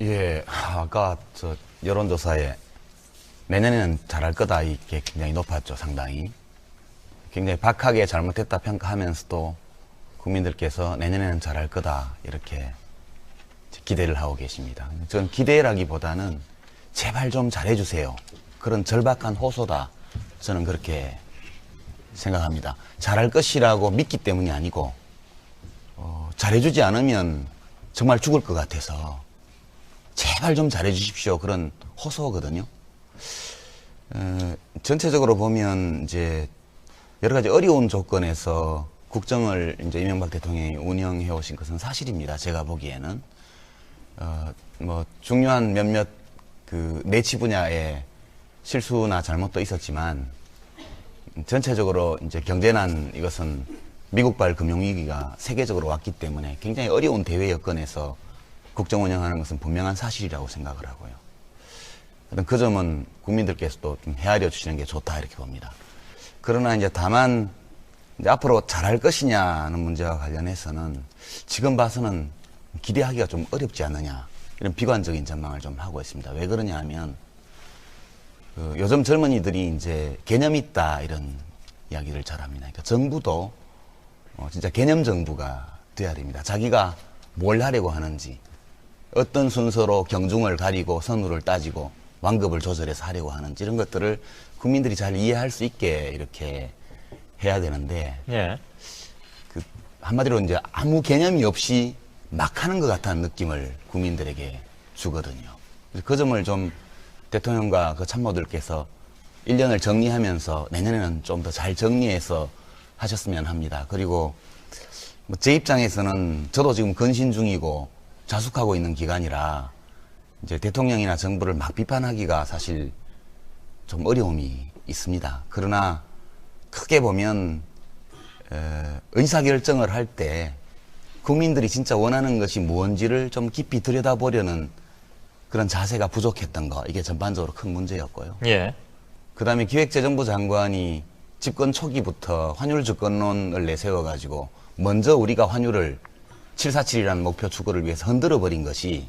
예, 아까 저 여론조사에 내년에는 잘할 거다 이게 굉장히 높았죠, 상당히. 굉장히 박하게 잘못했다 평가하면서도 국민들께서 내년에는 잘할 거다 이렇게 기대를 하고 계십니다. 전 기대라기보다는 제발 좀 잘해주세요. 그런 절박한 호소다. 저는 그렇게 생각합니다. 잘할 것이라고 믿기 때문이 아니고 잘해주지 않으면 정말 죽을 것 같아서 제발 좀 잘해주십시오. 그런 호소거든요. 전체적으로 보면 이제 여러 가지 어려운 조건에서 국정을 이제 이명박 대통령이 운영해 오신 것은 사실입니다. 제가 보기에는 뭐 중요한 몇몇 그 내치 분야에 실수나 잘못도 있었지만 전체적으로 이제 경제난 이것은 미국발 금융위기가 세계적으로 왔기 때문에 굉장히 어려운 대외 여건에서 국정 운영하는 것은 분명한 사실이라고 생각을 하고요. 그 점은 국민들께서도 좀 헤아려 주시는 게 좋다 이렇게 봅니다. 그러나 이제 다만 이제 앞으로 잘할 것이냐는 문제와 관련해서는 지금 봐서는 기대하기가 좀 어렵지 않느냐 이런 비관적인 전망을 좀 하고 있습니다. 왜 그러냐 하면 요즘 젊은이들이 이제 개념 있다 이런 이야기를 잘 합니다. 그러니까 정부도 진짜 개념 정부가 돼야 됩니다. 자기가 뭘 하려고 하는지 어떤 순서로 경중을 가리고 선후를 따지고 완급을 조절해서 하려고 하는지 이런 것들을 국민들이 잘 이해할 수 있게 이렇게 해야 되는데 예. 그 한마디로 이제 아무 개념이 없이 막 하는 것 같다는 느낌을 국민들에게 주거든요. 그 점을 좀 대통령과 그 참모들께서 1년을 정리하면서 내년에는 좀 더 잘 정리해서 하셨으면 합니다. 그리고 뭐 제 입장에서는 저도 지금 근신 중이고 자숙하고 있는 기간이라 이제 대통령이나 정부를 막 비판하기가 사실 좀 어려움이 있습니다. 그러나 크게 보면 의사결정을 할 때 국민들이 진짜 원하는 것이 무언지를 좀 깊이 들여다보려는 그런 자세가 부족했던 거, 이게 전반적으로 큰 문제였고요. 예. 그 다음에 기획재정부 장관이 집권 초기부터 환율 주권론을 내세워가지고 먼저 우리가 환율을 747이라는 목표 추구를 위해서 흔들어 버린 것이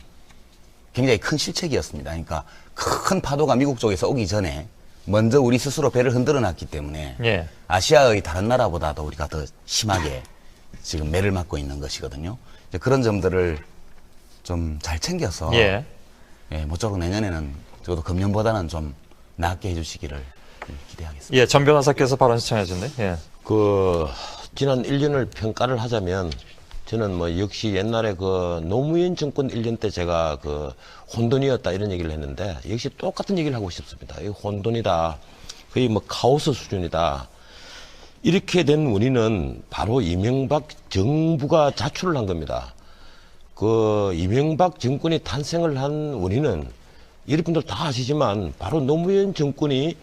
굉장히 큰 실책이었습니다. 그러니까 큰 파도가 미국 쪽에서 오기 전에 먼저 우리 스스로 배를 흔들어 놨기 때문에 예. 아시아의 다른 나라보다도 우리가 더 심하게 지금 매를 맞고 있는 것이거든요. 이제 그런 점들을 좀 잘 챙겨서 예. 모쪼록 내년에는 적어도 금년보다는 좀 낫게 해주시기를 기대하겠습니다. 예, 전 변호사께서 발언 시청하셨네. 예. 지난 1년을 평가를 하자면 저는 뭐 역시 옛날에 그 노무현 정권 1년 때 제가 혼돈이었다 이런 얘기를 했는데 역시 똑같은 얘기를 하고 싶습니다. 이 혼돈이다. 거의 뭐 카오스 수준이다. 이렇게 된 원인은 바로 이명박 정부가 자출을 한 겁니다. 이명박 정권이 탄생을 한 원인은 여러분들 다 아시지만 바로 노무현 정권이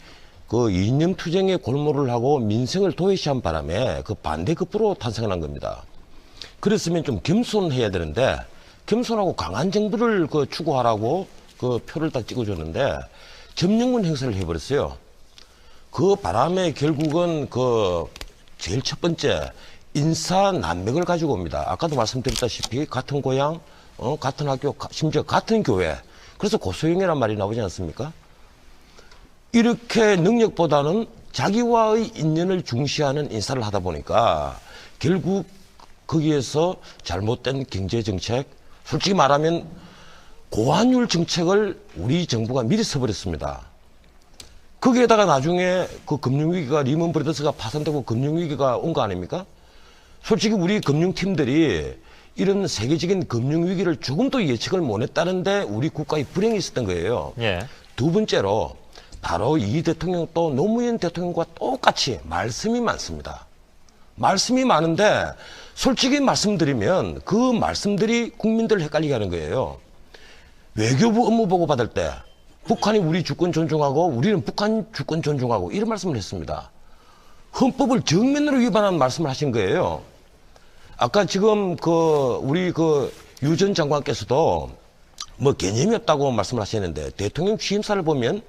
이념 투쟁의 골몰을 하고 민생을 도외시한 바람에 반대급부로 탄생한 겁니다. 그랬으면 좀 겸손해야 되는데 겸손하고 강한 정부를 추구하라고 표를 딱 찍어줬는데 점령군 행사를 해버렸어요. 그 바람에 결국은 제일 첫 번째 인사 난맥을 가지고 옵니다. 아까도 말씀드렸다시피 같은 고향, 같은 학교, 심지어 같은 교회. 그래서 고소영이란 말이 나오지 않습니까? 이렇게 능력보다는 자기와의 인연을 중시하는 인사를 하다 보니까 결국 거기에서 잘못된 경제정책, 솔직히 말하면 고환율 정책을 우리 정부가 미리 써버렸습니다. 거기에다가 나중에 금융위기가 리먼 브라더스가 파산되고 금융위기가 온 거 아닙니까? 솔직히 우리 금융팀들이 이런 세계적인 금융위기를 조금도 예측을 못했다는데 우리 국가의 불행이 있었던 거예요. 예. 두 번째로 바로 이 대통령도 노무현 대통령과 똑같이 말씀이 많습니다. 말씀이 많은데 솔직히 말씀드리면 그 말씀들이 국민들을 헷갈리게 하는 거예요. 외교부 업무 보고 받을 때 북한이 우리 주권 존중하고 우리는 북한 주권 존중하고 이런 말씀을 했습니다. 헌법을 정면으로 위반한 말씀을 하신 거예요. 아까 지금 우리 유 전 장관께서도 뭐 개념이 없다고 말씀을 하시는데 대통령 취임사를 보면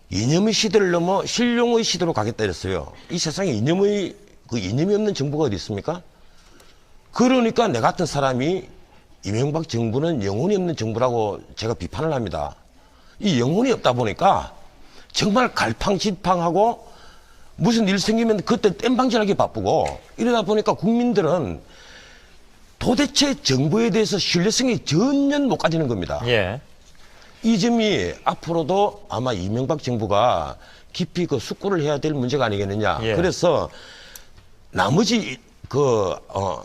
이념의 시대를 넘어 실용의 시대로 가겠다 이랬어요. 이 세상에 이념이 없는 정부가 어디 있습니까? 그러니까 내 같은 사람이 이명박 정부는 영혼이 없는 정부라고 제가 비판을 합니다. 이 영혼이 없다 보니까 정말 갈팡질팡하고 무슨 일 생기면 그때 땜방질하기 바쁘고 이러다 보니까 국민들은 도대체 정부에 대해서 신뢰성이 전혀 못 가지는 겁니다. 예. 이 점이 앞으로도 아마 이명박 정부가 깊이 그 숙고를 해야 될 문제가 아니겠느냐. 예. 그래서 나머지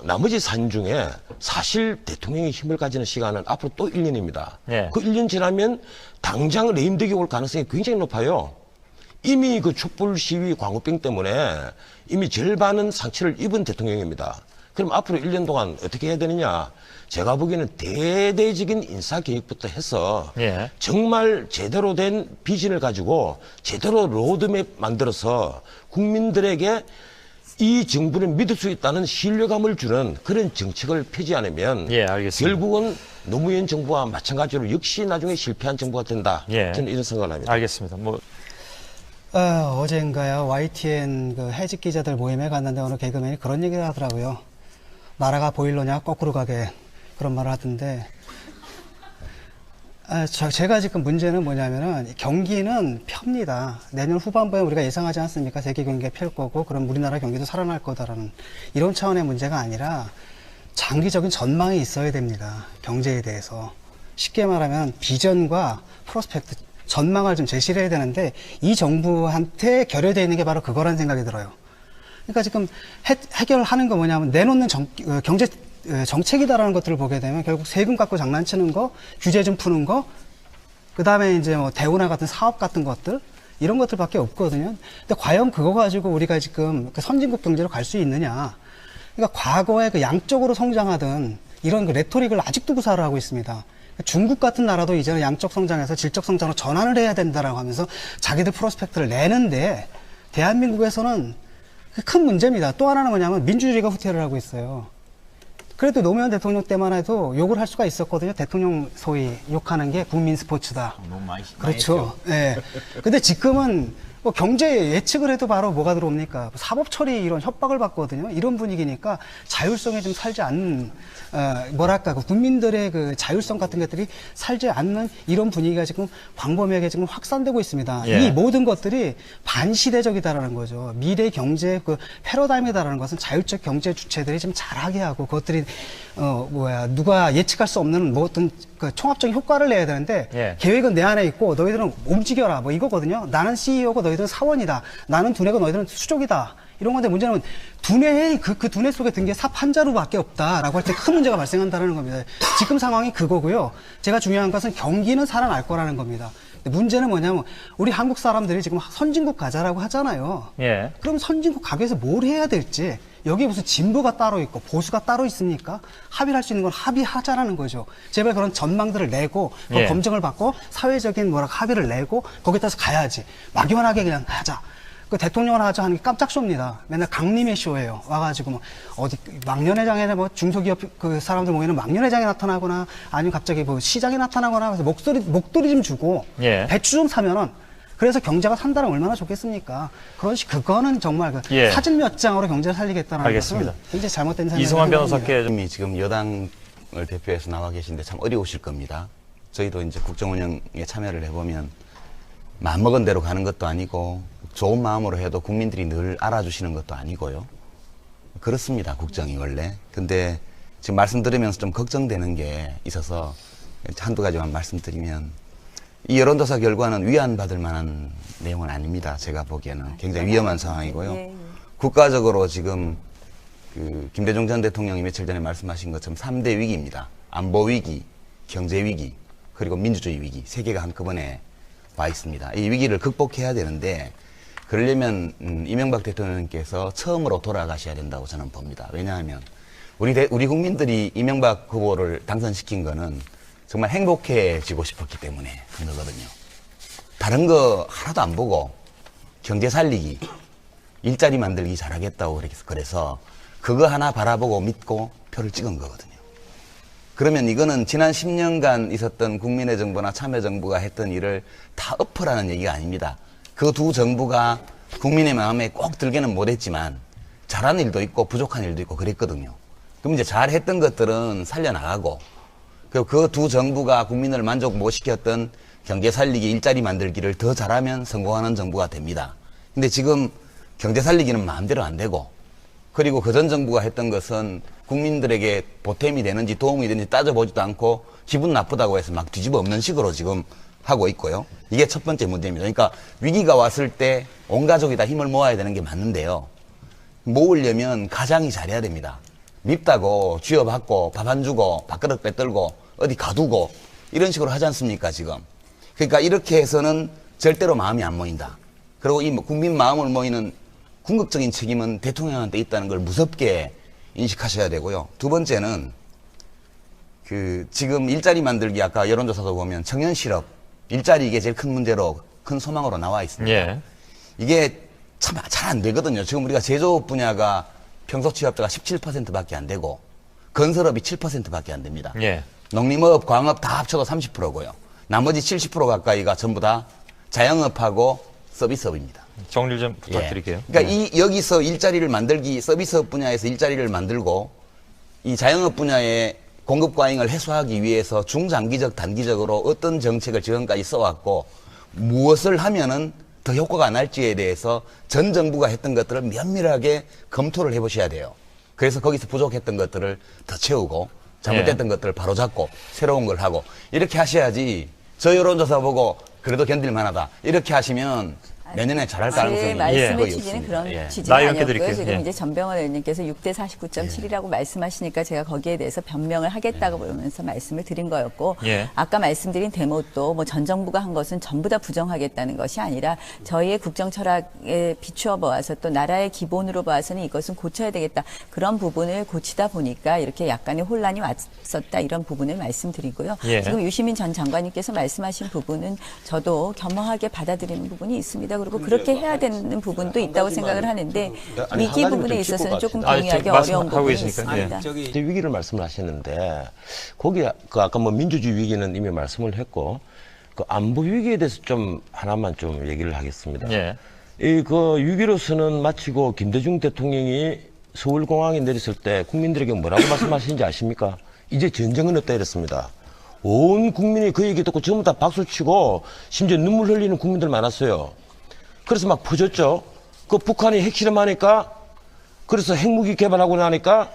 나머지 산 중에 사실 대통령이 힘을 가지는 시간은 앞으로 또 1년입니다. 예. 그 1년 지나면 당장 레임덕이 올 가능성이 굉장히 높아요. 이미 그 촛불 시위 광우병 때문에 이미 절반은 상처를 입은 대통령입니다. 그럼 앞으로 1년 동안 어떻게 해야 되느냐? 제가 보기에는 대대적인 인사 계획부터 해서 예. 정말 제대로 된 비전을 가지고 제대로 로드맵 만들어서 국민들에게 이 정부를 믿을 수 있다는 신뢰감을 주는 그런 정책을 펴지 않으면 예, 알겠습니다. 결국은 노무현 정부와 마찬가지로 역시 나중에 실패한 정부가 된다. 예. 저는 이런 생각을 합니다. 알겠습니다. 뭐 어젠가요, YTN 그 해직 기자들 모임에 갔는데 어느 개그맨이 그런 얘기를 하더라고요. 나라가 보일러냐, 거꾸로 가게. 그런 말을 하던데. 제가 지금 문제는 뭐냐면은 경기는 펴니다. 내년 후반부에 우리가 예상하지 않습니까? 세계 경기가 필 거고, 그럼 우리나라 경기도 살아날 거다라는 이런 차원의 문제가 아니라 장기적인 전망이 있어야 됩니다. 경제에 대해서. 쉽게 말하면 비전과 프로스펙트, 전망을 좀 제시를 해야 되는데 이 정부한테 결여되어 있는 게 바로 그거란 생각이 들어요. 그러니까 지금 해결하는 거 뭐냐면 내놓는 경제 정책이다라는 것들을 보게 되면 결국 세금 갖고 장난치는 거, 규제 좀 푸는 거, 그 다음에 이제 뭐 대우나 같은 사업 같은 것들, 이런 것들밖에 없거든요. 근데 과연 그거 가지고 우리가 지금 그 선진국 경제로 갈 수 있느냐. 그러니까 과거에 그 양적으로 성장하던 이런 그 레토릭을 아직도 구사를 하고 있습니다. 중국 같은 나라도 이제는 양적 성장에서 질적 성장으로 전환을 해야 된다라고 하면서 자기들 프로스펙트를 내는데 대한민국에서는 큰 문제입니다. 또 하나는 뭐냐면 민주주의가 후퇴를 하고 있어요. 그래도 노무현 대통령 때만 해도 욕을 할 수가 있었거든요. 대통령 소위 욕하는 게 국민 스포츠다. 너무 많이 그렇죠. 예. 근데 지금은 뭐 경제 예측을 해도 바로 뭐가 들어옵니까? 사법 처리 이런 협박을 받거든요. 이런 분위기니까 자율성이 좀 살지 않는, 뭐랄까, 그 국민들의 그 자율성 같은 것들이 살지 않는 이런 분위기가 지금 광범위하게 지금 확산되고 있습니다. 예. 이 모든 것들이 반시대적이다라는 거죠. 미래 경제 그 패러다임이다라는 것은 자율적 경제 주체들이 좀 잘하게 하고 그것들이 누가 예측할 수 없는 뭐 어떤 그 총합적인 효과를 내야 되는데 예. 계획은 내 안에 있고 너희들은 움직여라 뭐 이거거든요. 나는 CEO고 너희들은 사원이다. 나는 두뇌고 너희들은 수족이다. 이런 건데 문제는 두뇌에 그 두뇌 속에 든 게 삽 한 자루밖에 없다라고 할 때 큰 문제가 발생한다는 겁니다. 지금 상황이 그거고요. 제가 중요한 것은 경기는 살아날 거라는 겁니다. 근데 문제는 뭐냐면 우리 한국 사람들이 지금 선진국 가자라고 하잖아요. 예. 그럼 선진국 가기 위해서 뭘 해야 될지 여기 무슨 진보가 따로 있고 보수가 따로 있습니까? 합의를 할 수 있는 건 합의하자라는 거죠. 제발 그런 전망들을 내고 예. 검증을 받고 사회적인 합의를 내고 거기에 따라서 가야지. 막연하게 그냥 하자. 그 대통령을 하자 하는 게 깜짝 쇼입니다. 맨날 강림의 쇼예요. 와가지고 뭐 어디 망년회장에 뭐 중소기업 그 사람들 모이는 망년회장에 나타나거나 아니면 갑자기 뭐 시장에 나타나거나 그래서 목도리 좀 주고 예. 배추 좀 사면은 그래서 경제가 산다면 얼마나 좋겠습니까? 그거는 정말 그 예. 사진 몇 장으로 경제를 살리겠다는 알겠습니다. 것은 굉장히 잘못된 생각입니다. 이승환 변호사께 좀 이미 지금 여당을 대표해서 나와 계신데 참 어려우실 겁니다. 저희도 이제 국정운영에 참여를 해보면 마음먹은 대로 가는 것도 아니고 좋은 마음으로 해도 국민들이 늘 알아주시는 것도 아니고요. 그렇습니다. 국정이 원래. 근데 지금 말씀 들으면서 좀 걱정되는 게 있어서 한두 가지만 말씀드리면 이 여론조사 결과는 위안받을 만한 내용은 아닙니다. 제가 보기에는 굉장히 위험한 상황이고요. 국가적으로 지금 그 김대중 전 대통령이 며칠 전에 말씀하신 것처럼 3대 위기입니다. 안보 위기, 경제 위기, 그리고 민주주의 위기. 세 개가 한꺼번에 와 있습니다. 이 위기를 극복해야 되는데 그러려면 이명박 대통령께서 처음으로 돌아가셔야 된다고 저는 봅니다. 왜냐하면 우리 국민들이 이명박 후보를 당선시킨 거는 정말 행복해지고 싶었기 때문에 그런 거거든요. 다른 거 하나도 안 보고 경제 살리기, 일자리 만들기 잘하겠다고 그래서 그거 하나 바라보고 믿고 표를 찍은 거거든요. 그러면 이거는 지난 10년간 있었던 국민의 정부나 참여정부가 했던 일을 다 엎으라는 얘기가 아닙니다. 그 두 정부가 국민의 마음에 꼭 들게는 못했지만 잘하는 일도 있고 부족한 일도 있고 그랬거든요. 그럼 이제 잘했던 것들은 살려나가고 그 두 정부가 국민을 만족 못 시켰던 경제 살리기, 일자리 만들기를 더 잘하면 성공하는 정부가 됩니다. 근데 지금 경제 살리기는 마음대로 안 되고, 그리고 그 전 정부가 했던 것은 국민들에게 보탬이 되는지 도움이 되는지 따져보지도 않고 기분 나쁘다고 해서 막 뒤집어 엎는 식으로 지금 하고 있고요. 이게 첫 번째 문제입니다. 그러니까 위기가 왔을 때 온 가족이 다 힘을 모아야 되는 게 맞는데요. 모으려면 가장이 잘해야 됩니다. 밉다고 쥐어받고 밥 안 주고 밥그릇 빼들고 어디 가두고 이런 식으로 하지 않습니까 지금. 그러니까 이렇게 해서는 절대로 마음이 안 모인다. 그리고 이 국민 마음을 모이는 궁극적인 책임은 대통령한테 있다는 걸 무섭게 인식하셔야 되고요. 두 번째는 지금 일자리 만들기, 아까 여론조사도 보면 청년 실업, 일자리 이게 제일 큰 문제로, 큰 소망으로 나와 있습니다. 예. 이게 참 잘 안 되거든요. 지금 우리가 제조업 분야가 평소 취업자가 17%밖에 안 되고 건설업이 7%밖에 안 됩니다. 예. 농림업, 광업 다 합쳐도 30%고요. 나머지 70% 가까이가 전부 다 자영업하고 서비스업입니다. 정리를 좀 부탁드릴게요. 예. 그러니까 여기서 일자리를 만들기, 서비스업 분야에서 일자리를 만들고 이 자영업 분야의 공급 과잉을 해소하기 위해서 중장기적, 단기적으로 어떤 정책을 지금까지 써왔고 무엇을 하면은 더 효과가 날지에 대해서 전 정부가 했던 것들을 면밀하게 검토를 해보셔야 돼요. 그래서 거기서 부족했던 것들을 더 채우고 잘못됐던 것들을 바로잡고 새로운 걸 하고 이렇게 하셔야지. 저 여론조사 보고 그래도 견딜만하다 이렇게 하시면 내년에 잘할 제 가능성이 말씀의 거의 취지는 없습니다. 그런 예. 취지가 나이 아니었고요. 드릴게요. 지금 예. 이제 전병헌 의원님께서 6대 49.7이라고 말씀하시니까 제가 거기에 대해서 변명을 하겠다고 그러면서 말씀을 드린 거였고 예. 아까 말씀드린 대목도 뭐 전 정부가 한 것은 전부 다 부정하겠다는 것이 아니라 저희의 국정 철학에 비추어 보아서 또 나라의 기본으로 보아서는 이것은 고쳐야 되겠다. 그런 부분을 고치다 보니까 이렇게 약간의 혼란이 왔었다. 이런 부분을 말씀드리고요. 예. 지금 유시민 전 장관님께서 말씀하신 부분은 저도 겸허하게 받아들이는 부분이 있습니다. 그리고 그렇게 해야 되는 부분도 있다고 생각을 하는데 아니, 위기 한 가지만 부분에 좀 있어서는 짚고 조금 갑시다. 동의하기 아니, 어려운 말씀하고 부분이 계시니까. 있습니다. 이제 위기를 말씀하셨는데 거기 아까 뭐 민주주의 위기는 이미 말씀을 했고 그 안보 위기에 대해서 좀 하나만 좀 얘기를 하겠습니다. 예. 이 그 6.15선언 마치고 김대중 대통령이 서울공항에 내렸을 때 국민들에게 뭐라고 말씀하시는지 아십니까? 이제 전쟁은 없다 이랬습니다. 온 국민이 그 얘기 듣고 전부 다 박수치고 심지어 눈물 흘리는 국민들 많았어요. 그래서 막 퍼졌죠. 그 북한이 핵실험하니까 그래서 핵무기 개발하고 나니까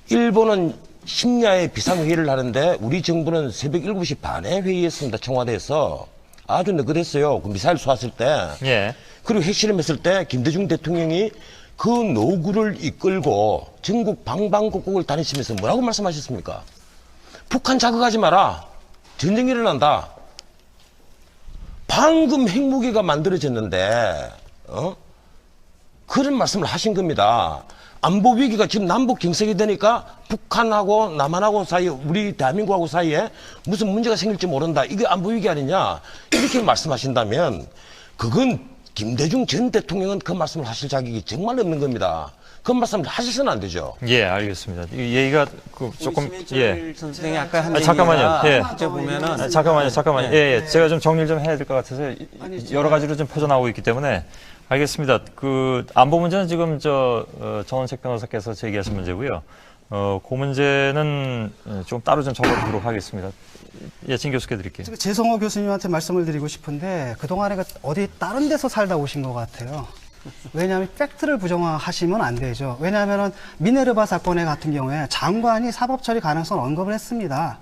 일본은 심야에 비상회의를 하는데 우리 정부는 새벽 7시 반에 회의했습니다. 청와대에서. 아주 느긋했어요. 그 미사일 쏘았을 때. 예. 그리고 핵실험했을 때 김대중 대통령이 그 노구를 이끌고 전국 방방곡곡을 다니시면서 뭐라고 말씀하셨습니까? 북한 자극하지 마라. 전쟁이 일어난다. 방금 핵무기가 만들어졌는데 그런 말씀을 하신 겁니다. 안보 위기가 지금 남북 경색이 되니까 북한하고 남한하고 사이에 우리 대한민국하고 사이에 무슨 문제가 생길지 모른다. 이게 안보 위기 아니냐. 이렇게 말씀하신다면 그건 김대중 전 대통령은 그 말씀을 하실 자격이 정말 없는 겁니다. 그 말씀을 하셔서는 안 되죠. 예, 알겠습니다. 이 얘기가 조금 심해철 선생이 아까 한 잠깐만요. 예. 보면은 잠깐만요. 예. 제가 좀 정리를 좀 해야 될 것 같아서 여러 가지로 좀 퍼져나오고 있기 때문에 알겠습니다. 그 안보 문제는 지금 정원책 변호사께서 제기하신 문제고요. 그 문제는 좀 따로 좀 적어보도록 하겠습니다. 예, 진 교수께 드릴게요. 재성호 교수님한테 말씀을 드리고 싶은데 그동안에 어디 다른 데서 살다 오신 것 같아요. 왜냐하면 팩트를 부정하시면 안 되죠. 왜냐하면 미네르바 사건의 같은 경우에 장관이 사법 처리 가능성을 언급을 했습니다.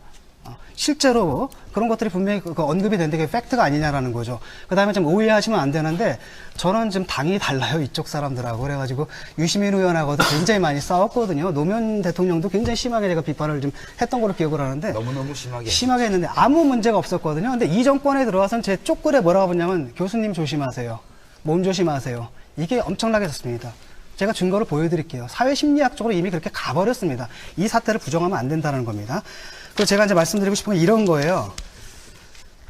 실제로 그런 것들이 분명히 언급이 된데 그게 팩트가 아니냐라는 거죠. 그 다음에 좀 오해하시면 안 되는데 저는 좀 당이 달라요. 이쪽 사람들하고. 그래가지고 유시민 의원하고도 굉장히 많이 싸웠거든요. 노무현 대통령도 굉장히 심하게 제가 비판을 좀 했던 걸로 기억을 하는데 너무너무 심하게 했는데 아무 문제가 없었거든요. 근데 이 정권에 들어와서는 제 쪽글에 뭐라고 하냐면 교수님 조심하세요. 몸 조심하세요. 이게 엄청나게 졌습니다. 제가 증거를 보여드릴게요. 사회심리학적으로 이미 그렇게 가버렸습니다. 이 사태를 부정하면 안 된다는 겁니다. 그리고 제가 이제 말씀드리고 싶은 건 이런 거예요.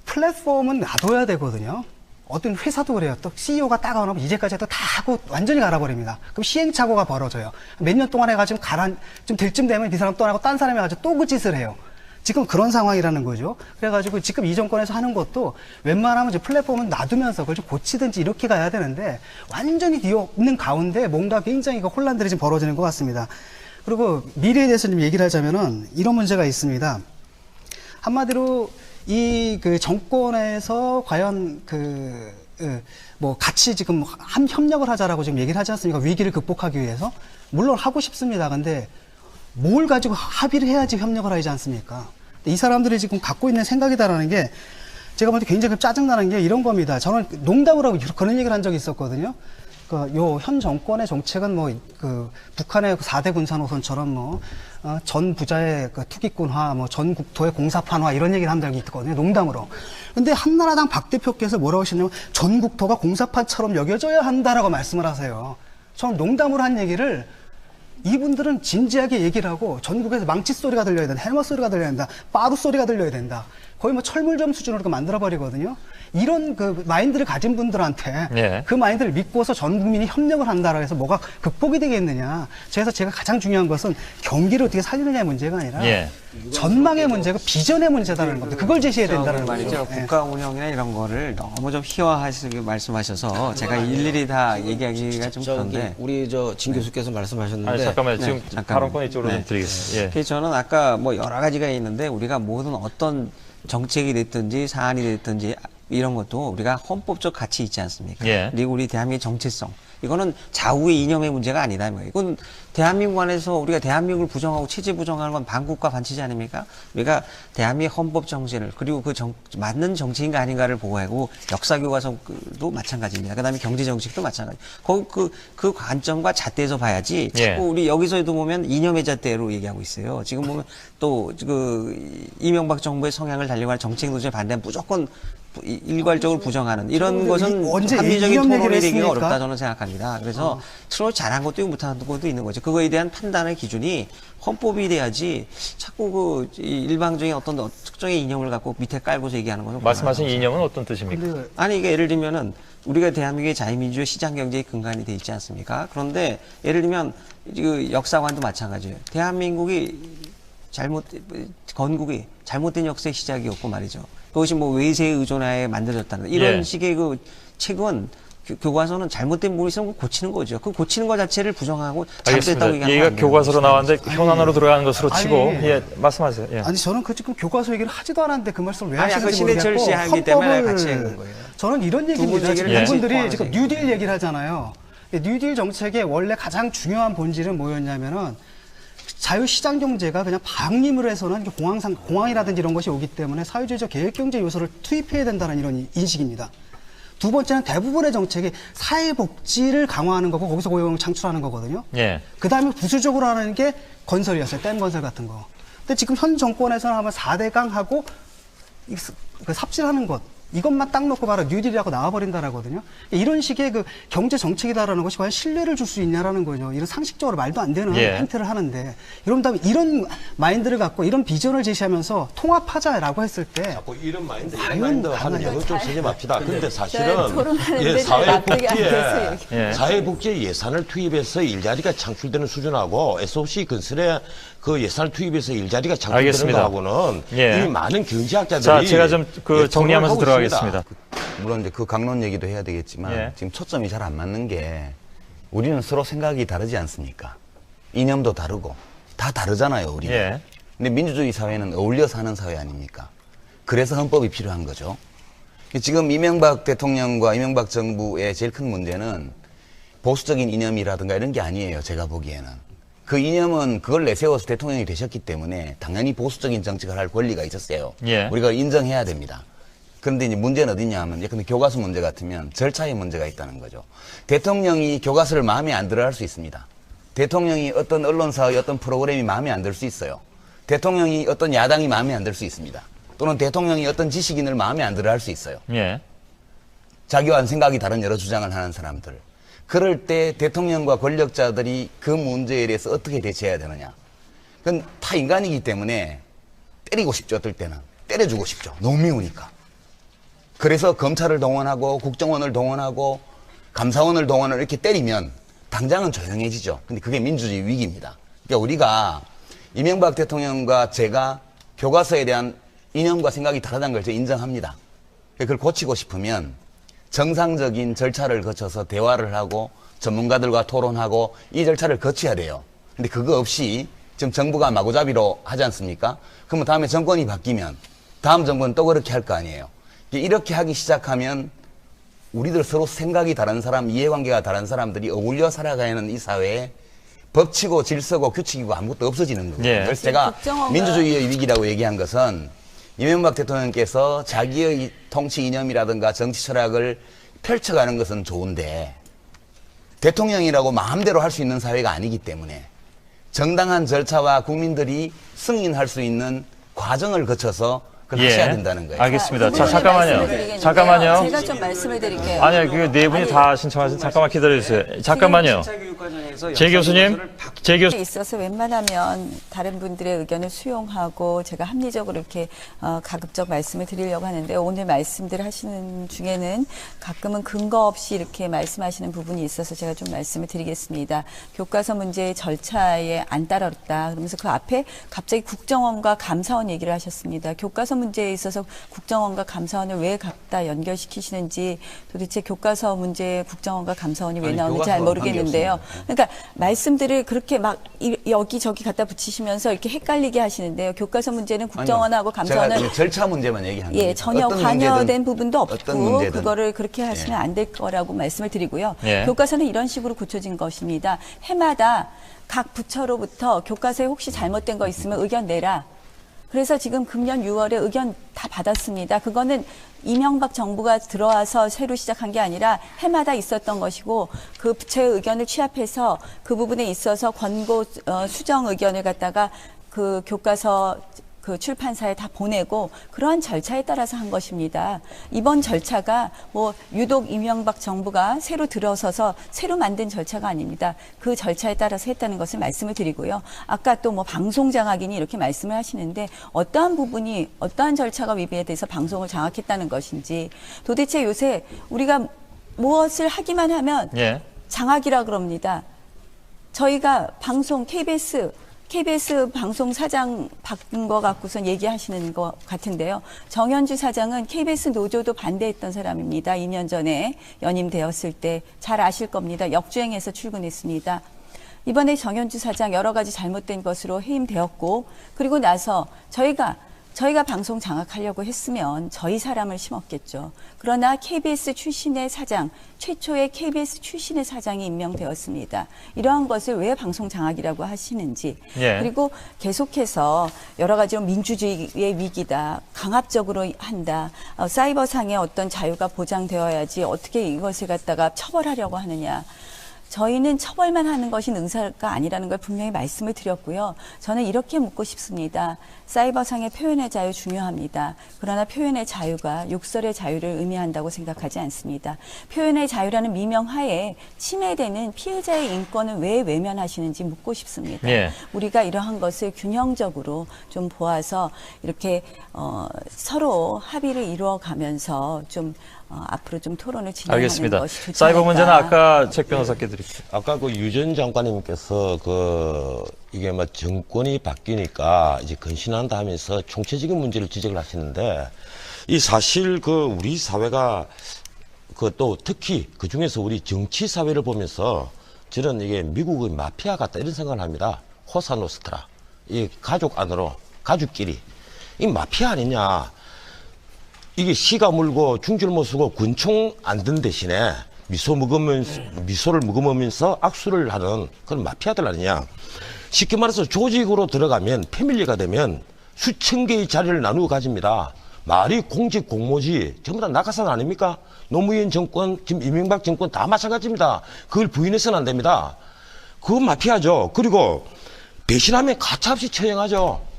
플랫폼은 놔둬야 되거든요. 어떤 회사도 그래요. 또 CEO가 따가워놓으면 이제까지 또 다 하고 완전히 갈아버립니다. 그럼 시행착오가 벌어져요. 몇 년 동안 해가지고 좀 될 쯤 되면 이 사람 떠나고 딴 사람이 가지고 또 그 짓을 해요. 지금 그런 상황이라는 거죠. 그래가지고 지금 이 정권에서 하는 것도 웬만하면 이제 플랫폼은 놔두면서 그걸 좀 고치든지 이렇게 가야 되는데 완전히 뒤엎는 가운데 뭔가 굉장히 혼란들이 지금 벌어지는 것 같습니다. 그리고 미래에 대해서 좀 얘기를 하자면은 이런 문제가 있습니다. 한마디로 이 그 정권에서 과연 뭐 같이 지금 협력을 하자라고 지금 얘기를 하지 않습니까? 위기를 극복하기 위해서. 물론 하고 싶습니다. 근데 뭘 가지고 합의를 해야지 협력을 하지 않습니까? 이 사람들이 지금 갖고 있는 생각이다라는 게 제가 먼저 굉장히 짜증나는 게 이런 겁니다. 저는 농담을 하고 그런 얘기를 한 적이 있었거든요. 요 현 정권의 정책은 뭐 북한의 4대 군사노선처럼 전 부자의 투기꾼화, 전 국토의 공사판화 이런 얘기를 한 적이 있거든요. 농담으로. 근데 한나라당 박 대표께서 뭐라고 하시냐면 전 국토가 공사판처럼 여겨져야 한다라고 말씀을 하세요. 저는 농담으로 한 얘기를 이분들은 진지하게 얘기를 하고 전국에서 망치 소리가 들려야 된다, 헬멧 소리가 들려야 된다, 빠루 소리가 들려야 된다. 거의 뭐 철물점 수준으로 만들어버리거든요. 이런 마인드를 가진 분들한테 예. 그 마인드를 믿고서 전 국민이 협력을 한다라고 해서 뭐가 극복이 되겠느냐. 그래서 제가 가장 중요한 것은 경기를 어떻게 살리느냐의 문제가 아니라 예. 전망의 문제고 비전의 문제다라는 겁니다. 그걸 제시해야 된다는 말이죠. 거죠. 예. 국가 운영이나 이런 거를 너무 좀 희화하시게 말씀하셔서 제가 일일이 다 얘기하기가 좀 그런데. 우리 진 교수께서 말씀하셨는데 아니, 잠깐만요. 지금 잠깐만요. 발언권 이쪽으로 네. 좀 드리겠습니다. 예. 그래서 저는 아까 뭐 여러 가지가 있는데 우리가 모든 어떤 정책이 됐든지 사안이 됐든지 이런 것도 우리가 헌법적 가치 있지 않습니까? 예. 그리고 우리 대한민국의 정체성. 이거는 좌우의 이념의 문제가 아니다. 이건 대한민국 안에서 우리가 대한민국을 부정하고 체제 부정하는 건 반국가 반체제 아닙니까? 우리가 대한민국 헌법 정신을 그리고 맞는 정치인가 아닌가를 보고하고 역사 교과서도 마찬가지입니다. 그다음에 경제 정책도 마찬가지. 그 관점과 잣대에서 봐야지. 예. 자꾸 우리 여기서도 보면 이념의 잣대로 얘기하고 있어요. 지금 보면 또 이명박 정부의 성향을 달리고 하는 정책 노선에 반대하면 무조건 일괄적으로 부정하는 이런 것은 언제 합리적인 이념 얘기를 토론을 하기가 했습니까? 어렵다 저는 생각합니다. 그래서 서로 잘한 것도 있고 못한 것도 있는 거죠. 그거에 대한 판단의 기준이 헌법이 돼야지 자꾸 일방적인 어떤 특정의 이념을 갖고 밑에 깔고서 얘기하는 것은 말씀하신 이념은 어떤 뜻입니까? 아니 이게 예를 들면은 우리가 대한민국의 자유민주주의 시장 경제의 근간이 돼 있지 않습니까? 그런데 예를 들면 역사관도 마찬가지예요. 대한민국이 건국이 잘못된 역사의 시작이었고 말이죠. 그것이 뭐 외세에 의존하에 만들어졌다는 이런 예. 식의 책은 교과서는 잘못된 부분이 있으면 고치는 거죠. 그 고치는 것 자체를 부정하고 알겠습니다. 잘못됐다고 얘기하면 얘기가 안 되는 교과서로 거죠. 나왔는데 현안으로 들어가는 것으로 치고 아니, 예, 말씀하세요. 예. 아니 저는 지금 교과서 얘기를 하지도 않았는데 그 말씀을 왜 아니, 아까 하시는지 신해철 모르겠고 씨 하기 때문에 같이 하는 거예요. 저는 이런 얘기입니다. 분 지금 얘기를 이분들이 같이 지금 포함해서 뉴딜 얘기를 하잖아요. 뉴딜 정책의 원래 가장 중요한 본질은 뭐였냐면은 자유시장 경제가 그냥 방임으로 해서는 공항이라든지 이런 것이 오기 때문에 사회주의적 계획경제 요소를 투입해야 된다는 이런 인식입니다. 두 번째는 대부분의 정책이 사회복지를 강화하는 거고 거기서 고용을 창출하는 거거든요. 예. 그 다음에 부수적으로 하는 게 건설이었어요. 댐 건설 같은 거. 근데 지금 현 정권에서는 아마 4대강하고 삽질하는 것. 이것만 딱 놓고 바로 뉴딜이라고 나와버린다라거든요. 이런 식의 경제 정책이다라는 것이 과연 신뢰를 줄 수 있냐라는 거죠. 이런 상식적으로 말도 안 되는 예. 행태를 하는데 이런 다음에 이런 마인드를 갖고 이런 비전을 제시하면서 통합하자라고 했을 때 자꾸 이런 마인드, 과연 이런 마인드 하는 가능해요? 경우 좀 쓰지 맙시다. 근데 사실은 토론하는데 잘 납득이 안 돼서 예. 사회복지에 예산을 투입해서 일자리가 창출되는 수준하고 SOC 건설에 그 예산을 투입해서 일자리가 창출되는 알겠습니다. 거하고는 예. 이미 많은 경제학자들이 자, 제가 좀 예, 정리하면서 토론을 하고 들어가겠습니다. 물론 이제 그 강론 얘기도 해야 되겠지만 예. 지금 초점이 잘 안 맞는 게 우리는 서로 생각이 다르지 않습니까? 이념도 다르고 다 다르잖아요, 우리는. 예. 근데 민주주의 사회는 어울려 사는 사회 아닙니까? 그래서 헌법이 필요한 거죠. 지금 이명박 대통령과 이명박 정부의 제일 큰 문제는 보수적인 이념이라든가 이런 게 아니에요, 제가 보기에는. 그 이념은 그걸 내세워서 대통령이 되셨기 때문에 당연히 보수적인 정책을 할 권리가 있었어요. 예. 우리가 인정해야 됩니다. 그런데 이제 문제는 어디냐 하면, 근데 교과서 문제 같으면 절차에 문제가 있다는 거죠. 대통령이 교과서를 마음에 안 들어 할 수 있습니다. 대통령이 어떤 언론사의 어떤 프로그램이 마음에 안 들 수 있어요. 대통령이 어떤 야당이 마음에 안 들 수 있습니다. 또는 대통령이 어떤 지식인을 마음에 안 들어 할 수 있어요. 예. 자기와 생각이 다른 여러 주장을 하는 사람들. 그럴 때 대통령과 권력자들이 그 문제에 대해서 어떻게 대처해야 되느냐. 그건 다 인간이기 때문에 때리고 싶죠, 어떨 때는. 때려주고 싶죠. 너무 미우니까. 그래서 검찰을 동원하고 국정원을 동원하고 감사원을 동원을 이렇게 때리면 당장은 조용해지죠. 근데 그게 민주주의 위기입니다. 그러니까 우리가 이명박 대통령과 제가 교과서에 대한 이념과 생각이 다르다는 걸 제가 인정합니다. 그걸 고치고 싶으면 정상적인 절차를 거쳐서 대화를 하고 전문가들과 토론하고 이 절차를 거쳐야 돼요. 근데 그거 없이 지금 정부가 마구잡이로 하지 않습니까? 그러면 다음에 정권이 바뀌면 다음 정부는 또 그렇게 할 거 아니에요. 이렇게 하기 시작하면 우리들 서로 생각이 다른 사람, 이해관계가 다른 사람들이 어울려 살아가는 이 사회에 법치고 질서고 규칙이고 아무것도 없어지는 거예요. 예. 그래서 제가 국정원과 민주주의의 위기라고 얘기한 것은 이명박 대통령께서 자기의 통치 이념이라든가 정치 철학을 펼쳐가는 것은 좋은데 대통령이라고 마음대로 할 수 있는 사회가 아니기 때문에 정당한 절차와 국민들이 승인할 수 있는 과정을 거쳐서 그걸 하셔야 된다는 거예요. 알겠습니다. 자, 말씀을 잠깐만요. 드리겠는데요. 잠깐만요. 제가 좀 말씀을 드릴게요. 아니요, 그 네 분이 다 신청하신, 잠깐만 기다려주세요. 잠깐만요. 제 교수님, 제 교수. 있어서 웬만하면 다른 분들의 의견을 수용하고 제가 합리적으로 이렇게 가급적 말씀을 드리려고 하는데 오늘 말씀들 하시는 중에는 가끔은 근거 없이 이렇게 말씀하시는 부분이 있어서 제가 좀 말씀을 드리겠습니다. 교과서 문제의 절차에 안 따랐다. 그러면서 그 앞에 갑자기 국정원과 감사원 얘기를 하셨습니다. 교과서 문제에 있어서 국정원과 감사원을 왜 갖다 연결시키시는지 도대체 교과서 문제에 국정원과 감사원이 왜 아니, 나오는지 잘 교과서와 모르겠는데요. 그러니까 말씀들을 그렇게 막 여기저기 갖다 붙이시면서 이렇게 헷갈리게 하시는데요. 교과서 문제는 국정원하고 감사원은 제가 절차 문제만 얘기한 겁니다. 전혀 어떤 관여된 문제든, 부분도 어떤 없고 문제든. 그거를 그렇게 하시면 안 될 거라고 말씀을 드리고요. 예. 교과서는 이런 식으로 고쳐진 것입니다. 해마다 각 부처로부터 교과서에 혹시 잘못된 거 있으면 의견 내라. 그래서 지금 금년 6월에 의견 다 받았습니다. 그거는 이명박 정부가 들어와서 새로 시작한 게 아니라 해마다 있었던 것이고 그 부처의 의견을 취합해서 그 부분에 있어서 권고 수정 의견을 갖다가 그 교과서 그 출판사에 다 보내고 그러한 절차에 따라서 한 것입니다. 이번 절차가 뭐 유독 이명박 정부가 새로 들어서서 새로 만든 절차가 아닙니다. 그 절차에 따라서 했다는 것을 말씀을 드리고요. 아까 또 뭐 방송 장악이니 이렇게 말씀을 하시는데 어떠한 부분이 어떠한 절차가 위배돼서 방송을 장악했다는 것인지 도대체 요새 우리가 무엇을 하기만 하면 예. 장악이라 그럽니다. 저희가 방송 KBS 방송 사장 바꾼 거 갖고선 얘기하시는 것 같은데요. 정현주 사장은 KBS 노조도 반대했던 사람입니다. 2년 전에 연임되었을 때 잘 아실 겁니다. 역주행해서 출근했습니다. 이번에 정현주 사장 여러 가지 잘못된 것으로 해임되었고 그리고 나서 저희가 방송 장악하려고 했으면 저희 사람을 심었겠죠. 그러나 KBS 출신의 사장, 최초의 KBS 출신의 사장이 임명되었습니다. 이러한 것을 왜 방송 장악이라고 하시는지. 예. 그리고 계속해서 여러 가지로 민주주의의 위기다. 강압적으로 한다. 사이버상의 어떤 자유가 보장되어야지 어떻게 이것을 갖다가 처벌하려고 하느냐. 저희는 처벌만 하는 것이 능사가 아니라는 걸 분명히 말씀을 드렸고요. 저는 이렇게 묻고 싶습니다. 사이버상의 표현의 자유 중요합니다. 그러나 표현의 자유가 욕설의 자유를 의미한다고 생각하지 않습니다. 표현의 자유라는 미명하에 침해되는 피해자의 인권을 왜 외면하시는지 묻고 싶습니다. 예. 우리가 이러한 것을 균형적으로 좀 보아서 이렇게 서로 합의를 이루어가면서 좀 앞으로 좀 토론을 진행하는 알겠습니다. 것이 좋지 사이버 않을까. 문제는 아까 책 변호사께 드릴게요. 아까 그 유전 장관님께서 이게 뭐 정권이 바뀌니까 이제 근신한다 하면서 총체적인 문제를 지적을 하시는데 이 사실 우리 사회가 또 특히 그 중에서 우리 정치 사회를 보면서 저는 이게 미국의 마피아 같다 이런 생각을 합니다. 호사노스트라. 이 가족 안으로 가족끼리 이 마피아 아니냐. 이게 씨가 물고 중줄 못 쓰고 군총 안 든 대신에 미소를 머금으면서 악수를 하는 그런 마피아들 아니냐. 쉽게 말해서 조직으로 들어가면 패밀리가 되면 수천 개의 자리를 나누어 가집니다. 말이 공직 공모지 전부 다 낙하산 아닙니까? 노무현 정권, 지금 이명박 정권 다 마찬가지입니다. 그걸 부인해서는 안 됩니다. 그건 마피아죠. 그리고 배신하면 가차없이 처형하죠.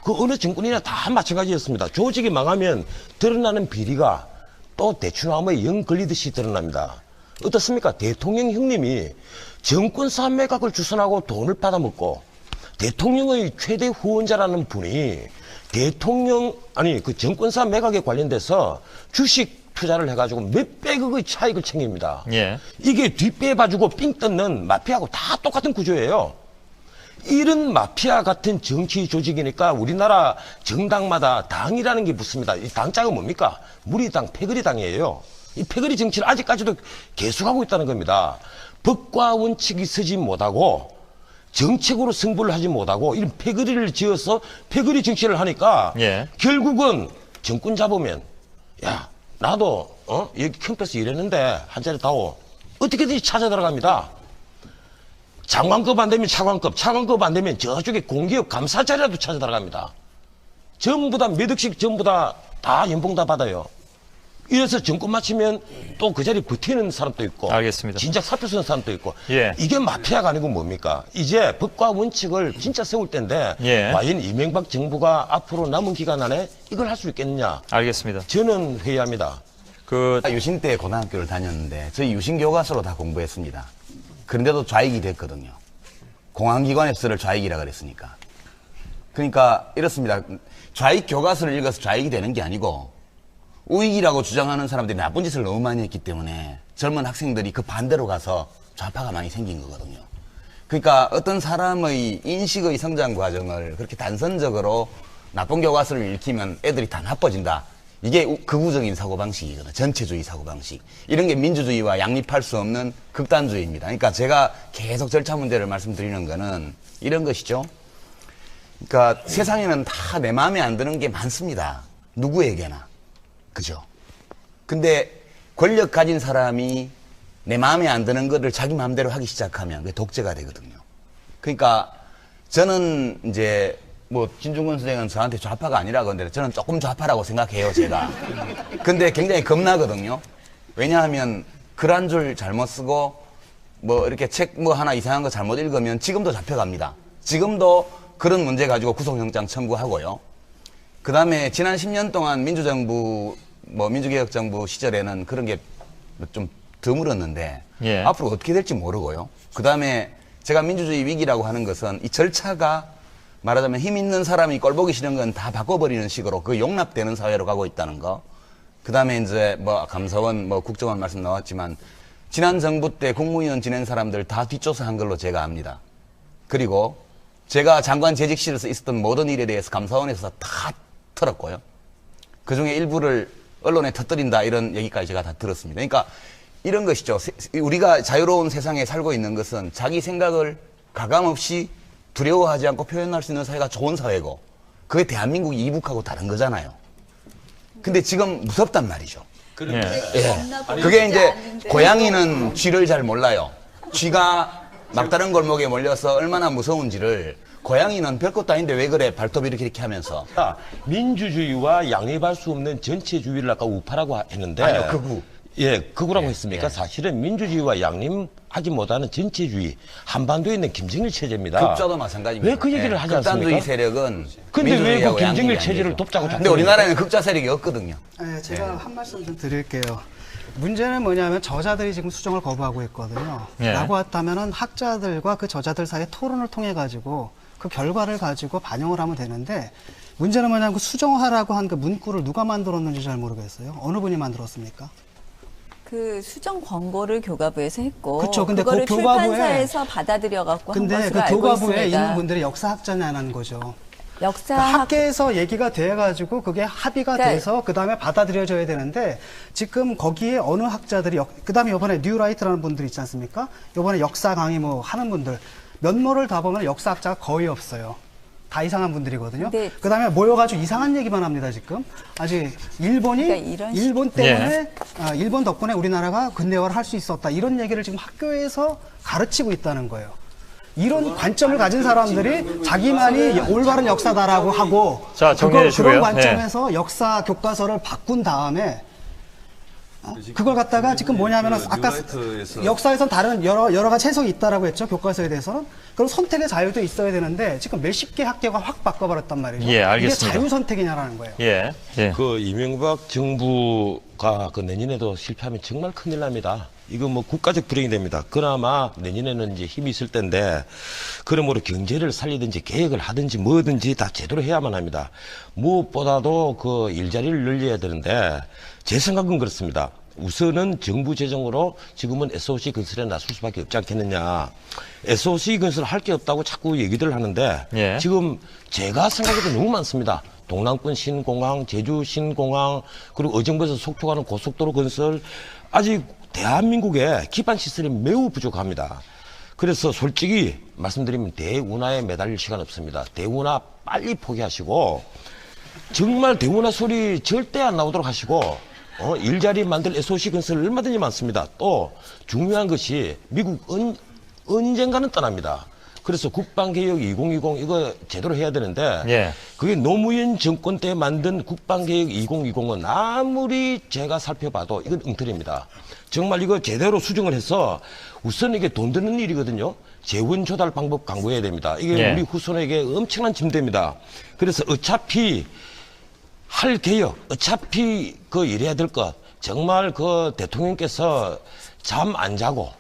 그 어느 정권이나 다 마찬가지였습니다. 조직이 망하면 드러나는 비리가 또 대추나무에 영 걸리듯이 드러납니다. 어떻습니까? 대통령 형님이 정권사 매각을 주선하고 돈을 받아먹고 대통령의 최대 후원자라는 분이 그 정권사 매각에 관련돼서 주식 투자를 해가지고 몇백억의 차익을 챙깁니다. 예. 이게 뒷배 봐주고 삥 뜯는 마피아하고 다 똑같은 구조예요. 이런 마피아 같은 정치 조직이니까 우리나라 정당마다 당이라는 게 붙습니다. 이 당자가 뭡니까? 무리당, 패거리당이에요. 이 패거리 정치를 아직까지도 계속하고 있다는 겁니다. 법과 원칙이 서지 못하고 정책으로 승부를 하지 못하고 이런 패거리를 지어서 패거리 정치를 하니까 예. 결국은 정권 잡으면 야 나도 여기 캠퍼스 일했는데 한 자리 다오 어떻게든지 찾아 들어갑니다. 장관급 안 되면 차관급, 차관급 안 되면 저쪽에 공기업 감사 자리라도 찾아 들어갑니다. 전부 다 몇 억씩 전부 다 연봉 다 받아요. 이래서 정권 마치면 또 그 자리 버티는 사람도 있고 알겠습니다. 진작 사표 쓰는 사람도 있고 예. 이게 마피아가 아니고 뭡니까? 이제 법과 원칙을 진짜 세울 때인데 예. 과연 이명박 정부가 앞으로 남은 기간 안에 이걸 할 수 있겠느냐? 알겠습니다. 저는 회의합니다. 유신 때 고등학교를 다녔는데 저희 유신 교과서로 다 공부했습니다. 그런데도 좌익이 됐거든요. 공안기관에서 저를 좌익이라 그랬으니까. 그러니까 이렇습니다. 좌익 교과서를 읽어서 좌익이 되는 게 아니고 우익이라고 주장하는 사람들이 나쁜 짓을 너무 많이 했기 때문에 젊은 학생들이 그 반대로 가서 좌파가 많이 생긴 거거든요. 그러니까 어떤 사람의 인식의 성장 과정을 그렇게 단선적으로 나쁜 교과서를 읽히면 애들이 다 나빠진다. 이게 극우적인 사고방식이거든요. 전체주의 사고방식. 이런 게 민주주의와 양립할 수 없는 극단주의입니다. 그러니까 제가 계속 절차 문제를 말씀드리는 거는 이런 것이죠. 그러니까 세상에는 다 내 마음에 안 드는 게 많습니다. 누구에게나. 그죠? 근데 권력 가진 사람이 내 마음에 안 드는 것을 자기 마음대로 하기 시작하면 그게 독재가 되거든요. 그러니까 저는 이제 뭐 진중권 선생은 저한테 좌파가 아니라고 하는데 저는 조금 좌파라고 생각해요, 제가. 근데 굉장히 겁나거든요. 왜냐하면 글 한 줄 잘못 쓰고 뭐 이렇게 책 뭐 하나 이상한 거 잘못 읽으면 지금도 잡혀갑니다. 지금도 그런 문제 가지고 구속영장 청구하고요. 그 다음에 지난 10년 동안 민주정부, 민주개혁정부 시절에는 그런 게 좀 드물었는데, 예. 앞으로 어떻게 될지 모르고요. 그 다음에 제가 민주주의 위기라고 하는 것은 이 절차가 말하자면 힘 있는 사람이 꼴보기 싫은 건 다 바꿔버리는 식으로 그 용납되는 사회로 가고 있다는 거. 그 다음에 이제 감사원, 국정원 말씀 나왔지만, 지난 정부 때 국무위원 지낸 사람들 다 뒷조사한 걸로 제가 압니다. 그리고 제가 장관 재직실에서 있었던 모든 일에 대해서 감사원에서 다 털었고요. 그 중에 일부를 언론에 터뜨린다 이런 얘기까지 제가 다 들었습니다. 그러니까 이런 것이죠. 우리가 자유로운 세상에 살고 있는 것은 자기 생각을 가감없이 두려워하지 않고 표현할 수 있는 사회가 좋은 사회고 그게 대한민국이 이북하고 다른 거잖아요. 근데 지금 무섭단 말이죠. 예. 예. 그게 이제 고양이는 쥐를 잘 몰라요. 쥐가 막다른 골목에 몰려서 얼마나 무서운지를 고양이는 별것도 아닌데 왜 그래 발톱 이렇게 하면서. 민주주의와 양립할 수 없는 전체주의를 아까 우파라고 했는데 아니요, 극우. 예, 극우라고 했습니까? 사실은 민주주의와 양립하지 못하는 전체주의 한반도에 있는 김정일 체제입니다. 극좌도 마찬가지입니다. 왜 그 얘기를 하지 않습니까? 극단주의 세력은 근데 왜 그 민주주의하고 김정일 양립이 안 체제를 되죠. 돕자고 근데 우리나라에는 극좌 세력이 없거든요. 네, 제가 한 말씀 좀 드릴게요. 문제는 뭐냐면 저자들이 지금 수정을 거부하고 있거든요. 예. 라고 했다면은 학자들과 그 저자들 사이에 토론을 통해 가지고 그 결과를 가지고 반영을 하면 되는데 문제는 뭐냐면 그 수정하라고 한 그 문구를 누가 만들었는지 잘 모르겠어요. 어느 분이 만들었습니까? 그 수정 권고를 교과부에서 했고 그쵸, 근데 그거를 그 교과부에- 출판사에서 받아들여 갖고 한 근데 것으로 그 알고 교과부에 있습니다. 있는 분들이 역사학자냐는 거죠. 역사 그러니까 학계에서 얘기가 돼가지고 그게 합의가 그러니까 돼서 그 다음에 받아들여져야 되는데 지금 거기에 어느 학자들이 그 다음에 이번에 뉴라이트라는 분들 있지 않습니까? 이번에 역사 강의 뭐 하는 분들 면모를 다 보면 역사학자가 거의 없어요. 다 이상한 분들이거든요. 근데- 그 다음에 모여가지고 이상한 얘기만 합니다 지금. 아직 일본이 그러니까 이런 일본 때문에 일본 덕분에 우리나라가 근대화를 할 수 있었다 이런 얘기를 지금 학교에서 가르치고 있다는 거예요. 이런 관점을 가진 사람들이 자기만이 올바른 역사다라고 하고 자, 정리해 주시고요. 그런 관점에서 역사 교과서를 바꾼 다음에 그걸 갖다가 지금 뭐냐면은 아까 역사에선 다른 여러 가지 해석이 있다라고 했죠. 교과서에 대해서는. 그럼 선택의 자유도 있어야 되는데 지금 몇십 개 학교가 확 바꿔버렸단 말이죠. 예, 알겠습니다. 이게 자유 선택이냐라는 거예요. 예. 예. 그 이명박 정부가 그 내년에도 실패하면 정말 큰일 납니다. 이거 뭐 국가적 불행이 됩니다. 그나마 내년에는 이제 힘이 있을 텐데 그러므로 경제를 살리든지 계획을 하든지 뭐든지 다 제대로 해야만 합니다. 무엇보다도 그 일자리를 늘려야 되는데 제 생각은 그렇습니다. 우선은 정부 재정으로 지금은 SOC 건설에 나설 수밖에 없지 않겠느냐. SOC 건설 할 게 없다고 자꾸 얘기들 하는데 예. 지금 제가 생각해도 너무 많습니다. 동남권 신공항, 제주 신공항, 그리고 어정부에서 속초 가는 고속도로 건설 아직 대한민국의 기반 시설이 매우 부족합니다. 그래서 솔직히 말씀드리면 대운하에 매달릴 시간 없습니다. 대운하 빨리 포기하시고 정말 대우나 소리 절대 안 나오도록 하시고 일자리 만들 SOC 건설 얼마든지 많습니다. 또 중요한 것이 미국 언젠가는 떠납니다. 그래서 국방개혁 2020 이거 제대로 해야 되는데 예. 그게 노무현 정권 때 만든 국방개혁 2020은 아무리 제가 살펴봐도 이건 엉터리입니다. 정말 이거 제대로 수정을 해서 우선 이게 돈 드는 일이거든요. 재원 조달 방법 강구해야 됩니다. 이게 예. 우리 후손에게 엄청난 짐대입니다. 그래서 어차피 할 개혁, 어차피 그 이래야 될 것, 정말 그 대통령께서 잠 안 자고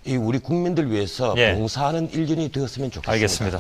이 우리 국민들 위해서 예. 봉사하는 일년이 되었으면 좋겠습니다. 알겠습니다.